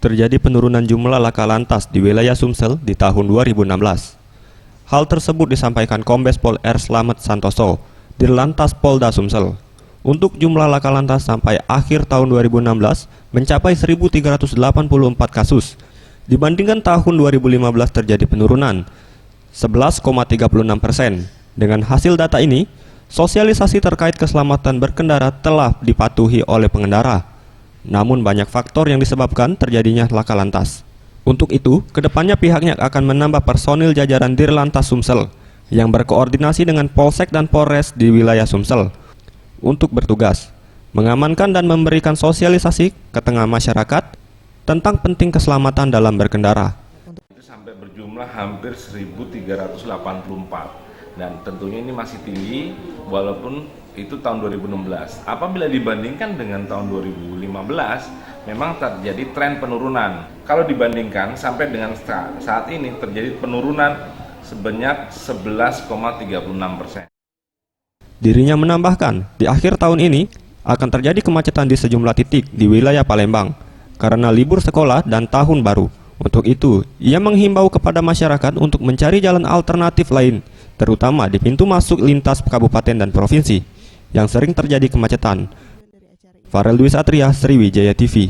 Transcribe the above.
terjadi penurunan jumlah laka lantas di wilayah Sumsel di tahun 2016. Hal tersebut disampaikan Kombes Pol R. Slamet Santoso, Dirlantas Polda Sumsel. Untuk jumlah laka lantas sampai akhir tahun 2016 mencapai 1.384 kasus. Dibandingkan tahun 2015 terjadi penurunan 11,36%. Dengan hasil data ini, sosialisasi terkait keselamatan berkendara telah dipatuhi oleh pengendara. Namun banyak faktor yang disebabkan terjadinya laka lantas. Untuk itu, kedepannya pihaknya akan menambah personil jajaran Dirlantas Sumsel yang berkoordinasi dengan Polsek dan Polres di wilayah Sumsel untuk bertugas, mengamankan dan memberikan sosialisasi ke tengah masyarakat tentang penting keselamatan dalam berkendara. Itu sampai berjumlah hampir 1.384 dan tentunya ini masih tinggi walaupun itu tahun 2016. Apabila dibandingkan dengan tahun 2015 memang terjadi tren penurunan. Kalau dibandingkan sampai dengan saat ini terjadi penurunan sebanyak 11,36%. Dirinya menambahkan, di akhir tahun ini akan terjadi kemacetan di sejumlah titik di wilayah Palembang karena libur sekolah dan tahun baru. Untuk itu, ia menghimbau kepada masyarakat untuk mencari jalan alternatif lain, terutama di pintu masuk lintas kabupaten dan provinsi yang sering terjadi kemacetan. Farel Dwi Satria, Sriwijaya TV.